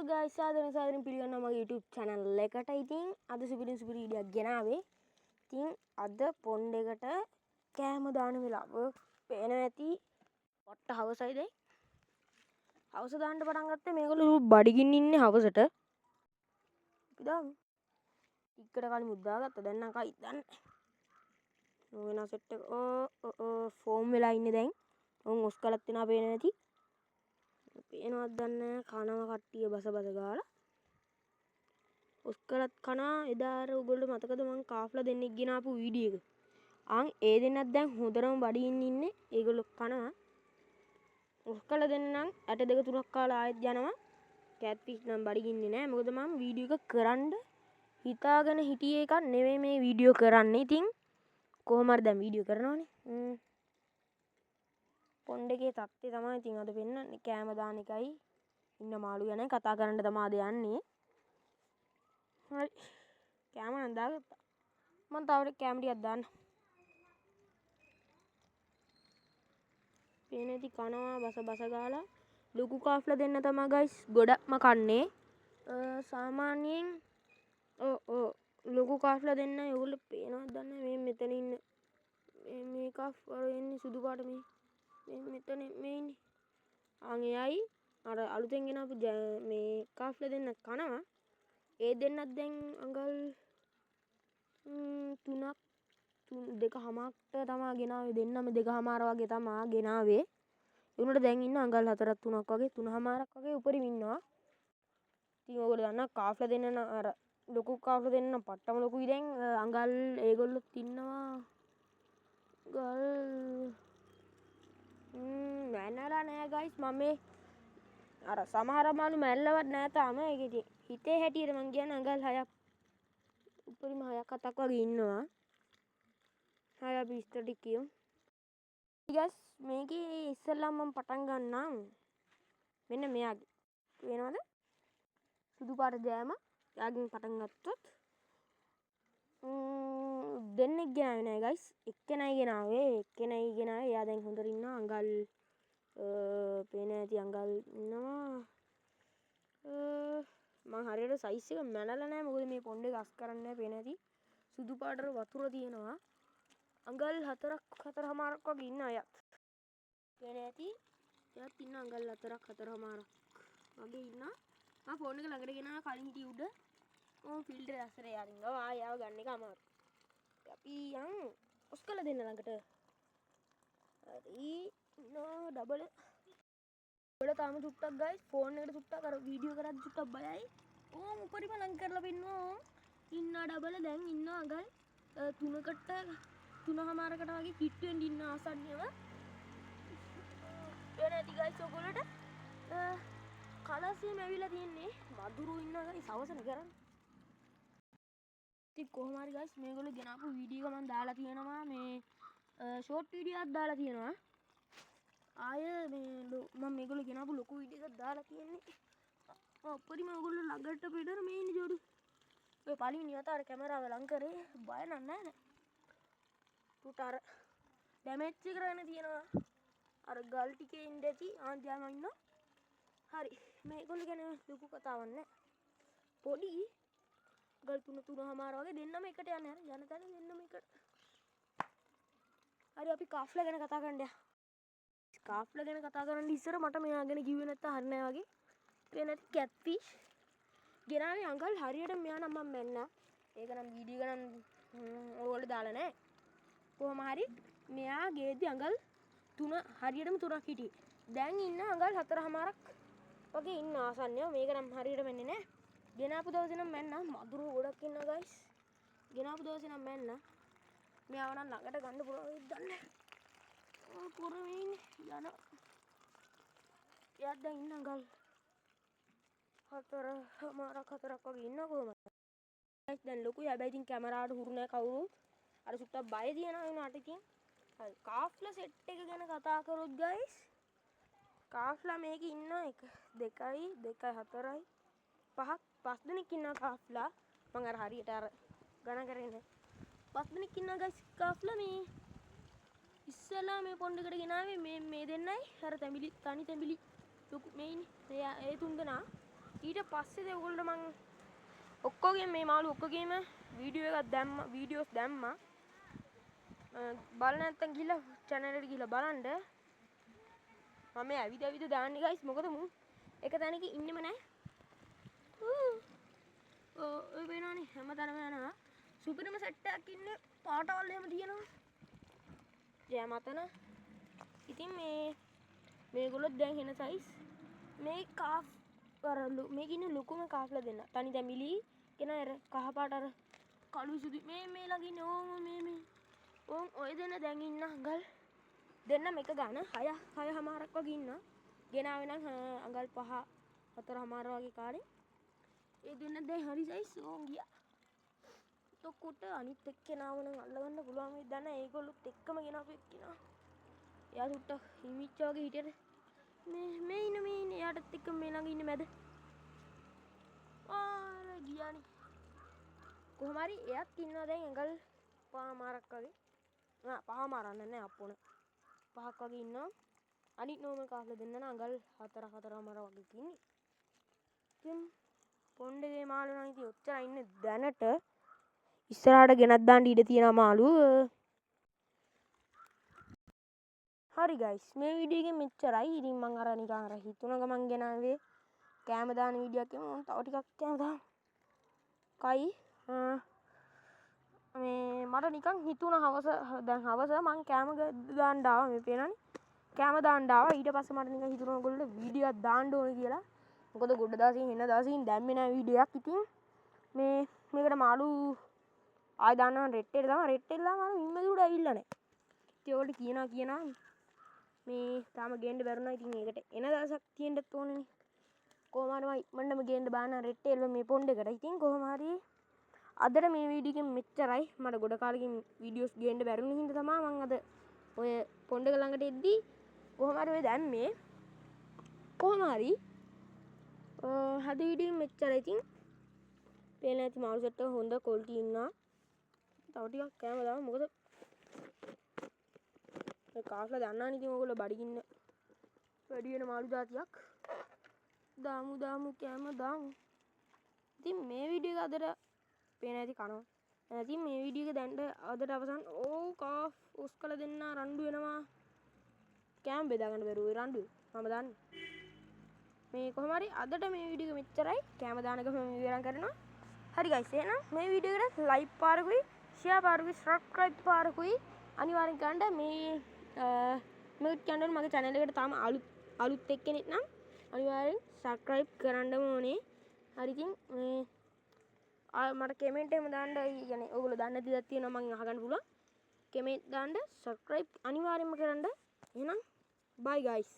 guys, සාදරයෙන් පිළිගන්නවා මගේ YouTube channel එකට. ඉතින් අද සුපිරි වීඩියෝ එකක් ගෙනාවේ. ඉතින් අද පොන්ඩ් එකට කෑම දාන වෙලාව පේනවා ඇති. වට්ට හවසයි දැන්. හවස දාන්න පටන් ගත්තේ මේගොල්ලෝ බඩගින්න ඉන්නේ හවසට. අපි දාමු. ටිකට කලින් මුද්දාගත්තා. දැන් නම් කයි දන්නේ. වෙන සෙට් එක ෆෝම් වෙලා ඉන්නේ දැන්. උන් ඔස් කලත් වෙනවා පේනවා ඇති. පේනවත් දන්නේ කනවා කට්ටිය බස ගාලා ඔස්කලත් කනා එදා අර උගොල්ලෝ මතකද මං කාෆ්ලා දෙන්නෙක් ගෙන ආපු වීඩියෝ එක. ඒ දෙන්නත් දැන් හොඳටම බඩින්න ඉන්නේ. ඒගොල්ලෝ කනවා. ඔස්කල දෙන්න නම් ඇට දෙක තුනක් කාලා ආයෙත් යනවා. කැට් ෆිෂ් නම් බඩගින්නේ නැහැ. මොකද මම වීඩියෝ එක කරන්න හිතාගෙන හිටියේ එකක් නෙවෙයි මේ වීඩියෝ කරන්නේ. ඉතින් කොහොම හරි දැන් වීඩියෝ කරනවානේ. පොන්ඩ් එකේ තත්ත්වය තමයි ඉතින් අද පෙන්නන්නේ. කෑම දාන එකයි ඉන්න මාළු ගැන කතා කරන්න තමයි අද යන්නේ. හරි. කෑම නම් දාගත්තා. මම තව කෑම ටිකක් දාන්න. පේනේටි කනවා බස ගාලා ලොකු කාෆ්ලා දෙන්න තමයි guys ගොඩක්ම කන්නේ. සාමාන්‍යයෙන් ලොකු කාෆ්ලා දෙන්න ඒගොල්ලෝ පේනවද දන්නේ මේ මෙතන ඉන්න මේ කාෆ් වල එන්නේ සුදු පාට මේ මෙතන මේ ඉන්නේ. එයයි අර අලුතෙන් ගෙනාපු මේ කාෆ්ලා දෙන්න කනවා. ඒ දෙන්නත් දැන් අඟල් 3ක් 2.5කට තමයි ගෙනාවේ. දෙන්නම 2.5 වගේ තමයි ගෙනාවේ. ඒ උනට දැන් ඉන්න අඟල් 4ක් 3ක් වගේ 3.5ක් වගේ උඩරින් ඉන්නවා. ඉතින් ඔයගොල්ලෝ දන්නා කාෆ්ලා දෙන්න අර ලොකු කාෆ්ලා දෙන්න පට්ටම ලොකුයි දැන් අඟල් ඒගොල්ලොත් ඉන්නවා අඟල් මැනලා නෑ guys මම මේ අර සමහර මාළු මැල්ලවත් නෑ තාම. ඒක ඉතින් හිතේ හැටියට මං කියන්නේ අඟල් 6ක් උඩරින් 6ක් 7ක් වගේ ඉන්නවා. 6 අපි ඉස්තරට කියමු. guys මේකේ ඉස්සෙල්ලාම මම පටන් ගන්නම් මෙන්න මෙයාගේ. පේනවද? සුදු පාට ජෑම. එයාගෙන් පටන් ගත්තොත් දෙන්නෙක් ගෙනාවේ නෑ guys. එක්කෙනයි ගෙනාවේ. එයා දැන් හොඳට ඉන්නවා අඟල් පේන ඇති අඟල් ඉන්නවා. මම හරියට සයිස් එක මැනලා නෑ මොකද මේ පොන්ඩ් එක අස් කරන්නේ නෑ. පේන ඇති සුදු පාටට වතුර තියෙනවා. අඟල් 4.5ක් වගේ ඉන්න අයත්. පේන ඇති එයාත් ඉන්න අඟල් 4.5ක් වගේ ඉන්නවා. මම ෆෝන් එක ළඟට ගෙනා කලින් හිටිය උඩ ෆිල්ටර් ඇස්සරේ යාරින්නවා. ආයෙ ගන්න එක අමාරුයි. අපි යන් ඔස්කල දෙන්න ළඟට. හරි නෝ ඩබල් වල තාම චුට්ටක් guys ෆෝන් එකට චුට්ටක් අර වීඩියෝ කරද්දි චුට්ටක් බයයි. ඕම් උඩරිම ලං කරලා පෙන්නවා. ඉන්න ඩබල් දැන් ඉන්න අඟල් 3කට 3.5කට වගේ කිට් වෙන්න ඉන්න ආසන්නයව. වෙන ඇති guys ඔයගොල්ලෝට කලසියම ඇවිල්ලා තියෙන්නේ. මදුරු ඉන්න guys අවසන කරන්න. ඉතින් කොහොම හරි guys මේගොල්ලෝ ගෙනාපු වීඩියෝ එක මම දාලා තියෙනවා. මේ ෂෝට් වීඩියෝ එකක් දාලා තියෙනවා. ආය මේ මම මේගොල්ලෝ ගෙනාපු ලොකු වීඩියෝ එකක් දාලා තියෙන්නේ. ඔප්පරිම ඔයගොල්ලෝ ළඟට පිටර මේ ඉන්නේ ජෝඩු. ඔය පළවෙනි වතාවට අර කැමරාව ලං කරේ බය නෑ. පුට අර ඩැමේජ් එක කරගෙන තියෙනවා. අර ගල් ටිකේ ඉඳ ඇති ආන්තියාම ඉන්නවා. හරි මේගොල්ලෝ ගැන ලොකු කතාවක් නෑ. පොඩි ගල් 3.5 වගේ දෙන්නම එකට යන්නේ. යන තැන දෙන්නම එකට. හරි අපි කාෆ්ලා ගැන කතා කරන්න යමු. කාෆ්ලා ගැන කතා කරන්න ඉස්සර මට මෙයා ගැන කිව්වේ නැත්තම් හරි නෑ වගේ. පේන ඇති කැට් ෆිෂ් ගෙනාවේ අඟල් හරියට මෙයා නම් මම මැන්නා. ඒක නම් වීඩියෝ එක නම් ඕගොල්ලෝ දාලා නෑ. කොහොම හරි මෙයා ගේද්දි අඟල් 3 හරියටම 3ක් හිටියේ. දැන් ඉන්න අඟල් 4.5ක් වගේ ඉන්න ආසන්නයෝ. මේක නම් හරියට මෙන්නේ නෑ. ගෙනාපු දවසේ නම් මැන්නා. මදුරු ගොඩක් ඉන්නවා guys. ගෙනාපු දවසේ නම් මැන්නා. මෙයාව නම් ළඟට ගන්න පුළුවන් වෙයිද දන්නේ නැහැ. පොරේ ඉන්නේ යන. එයාත් දැන් ඉන්න අඟල් 4.5ක් වගේ ඉන්නවා කොහොමද? guys දැන් ලොකුයි. හැබැයි ඉතින් කැමරාවට හුරු නැහැ කවුරුත්. අර සුට්ටක් බය තියනවා වුණාට ඉතින්. හරි කාෆ්ලා සෙට් එක ගැන කතා කරොත් guys කාෆ්ලා මේකේ ඉන්න 1 2 4 5ක් 5 දෙනෙක් ඉන්නවා කාෆ්ලා. මම අර හරියට අර ගණන් කරේ නෑ. 5 දෙනෙක් ඉන්නවා guys කාෆ්ලා. මේ ඉස්සෙල්ලා මේ පොන්ඩ් එකට ගෙනාවේ මේ දෙන්නයි අර තැඹිලි තනි තැඹිලි ලොකු මේ ඉන්නේ. ඒ තුන් දෙනා ඊට පස්සේ ඔයගොල්ලෝ මං ඔක්කොගෙම මේ මාළු ඔක්කොගෙම වීඩියෝ එකක් දැම්මා වීඩියෝස් දැම්මා බලන්න නැත්නම් ගිහලා channel එකට ගිහලා බලන්න මම ඇවිද දාන්නේ guys මොකද මු එක තැනක ඉන්නෙම නැහැ ඔය වෙනවනේ හැමතැනම යනවා සුපිරිම සෙට් එකක් ඉන්නේ පාටවල් එහෙම තියෙනවා ජය මතන ඉතින් මේගොල්ලෝ දැන් එන සයිස් මේ කාෆ් කරලු මේක ඉන්නේ ලොකුම කාෆ්ලා දෙන්න තනි දැමිලි කෙන අර කහ පාට අර කළු සුදු මේ ළඟ ඉන්නේ මේ ඕන් ඔය දෙන්න දැන් ඉන්න අඟල් දෙන්නම එක ගාන 6:00මාරක් වගේ ඉන්නවා ගෙනාවේ නම් අඟල් 5:00-4:00මාර වගේ කාලේ ඒ දෙන්න දැන් හරි සයිස් ඕන් ගියා තොකොට අනිත් එක්කෙනාව නම් අල්ලගන්න පුළුවන් වෙයි දන්න ඒගොල්ලොත් එක්කම ගෙනාපු එක්කෙනා එයා සුට්ටක් හිමිච්ච වගේ හිටියට මේ ඉන්නේ එයාටත් එක්ක මේ ළඟ ඉන්නේ මැද ගියානේ කොහොම හරි එයාත් ඉන්නවා දැන් අඟල් 5:00මාරක් වගේ 5:00මාරක් නෑ අප්පෝන 5ක් වගේ ඉන්නවා අනිත් නෝමල් කාස්ලා දෙන්න නම් අඟල් 4:00-4:00මාර වගේ ඉන්නේ ඉතින් පොණ්ඩේ මාළු නම් ඉතින් ඔච්චර ඉන්නේ දැනට ඉස්සරහට ගෙනත් දාන්න ඉඩ තියෙනවා මාළු හරි ගයිස් මේ වීඩියෝ එකෙන් මෙච්චරයි ඉතින් මං අර නිකන් අර හිතුණ ගමන් ගෙනාවේ කෑම දාන වීඩියෝ එකක් එමු තව ටිකක් කෑම දාමු කයි මේ මට නිකන් හිතුණ හවස දැන් හවස මං කෑම දාන්න ආවා මේ පේනවනේ කෑම දාන්න ආවා ඊට පස්සේ මට නිකන් හිතුණා ඔයගොල්ලෝ වීඩියෝ එකක් දාන්න ඕනේ කියලා මොකද ගොඩ දාසින් එන දාසින් දැම්මේ නැහැ වීඩියෝ එකක් ඉතින් මේකට මාළු ආය දානවා රෙට් එක තමයි රෙට් එක දාම අර මිම්මෙදුඩ ඇවිල්ලා නැහැ ඉතින් ඔයගොල්ලෝ කියනවා මේ තාම ගේන්න බැරුණා ඉතින් ඒකට එන දවසක් තියෙන්නත් ඕනේනේ කොහොම හරි මම ඉක්මනටම ගේන්න බාන රෙට් එල්ල මේ පොන්ඩ් එකට ඉතින් කොහොම හරි අදට මේ වීඩියෝ එකෙන් මෙච්චරයි මට ගොඩ කාලෙකින් වීඩියෝස් ගේන්න බැරුණ හින්දා තමයි මම අද ඔය පොන්ඩ් එක ළඟට එද්දි කොහොම හරි ඔය දැම්මේ කොහොම හරි අද වීඩියෝ එකෙන් මෙච්චරයි ඉතින් පේන ඇති මාළු සෙට් එක හොඳ ක්වොලිටි ඉන්නවා තව ටිකක් කෑම දාමු මොකද මේ කාස්ලා දන්නානේ ඉතින් ඔයගොල්ලෝ බඩගින්න වැඩි වෙන මාළු జాතියක් දාමු කෑම දාමු ඉතින් මේ වීඩියෝ එක අදට පේන ඇති කනවා ඉතින් මේ වීඩියෝ එක දැන් අදට අවසන් කාෆ් උස් කළ දෙන්න රණ්ඩු වෙනවා කෑම බෙදා ගන්න බැරුව රණ්ඩු මම දන්නේ මේ කොහොම හරි අදට මේ වීඩියෝ එක මෙච්චරයි කෑම දාන එක මම විවරම් කරනවා හරි ගයිස් එහෙනම් මේ වීඩියෝ එකට ලයික් පාරකුයි ෂෙයා පාරකුයි සබ්ස්ක්‍රයිබ් පාරකුයි අනිවාර්යෙන් කරන්න මේ channel මගේ channel එකට තාම අලුත් එක්කෙනෙක් නම් අනිවාර්යෙන් subscribe කරන්න ඕනේ. හරි ඉතින් මේ මට කමෙන්ට් එකම දාන්න يعني ඔයගොල්ලෝ දන්න දේවල් තියෙනවා මම අහගන්න පුළුවන්. කමෙන්ට් දාන්න subscribe අනිවාර්යෙන්ම කරන්න. එහෙනම් bye guys.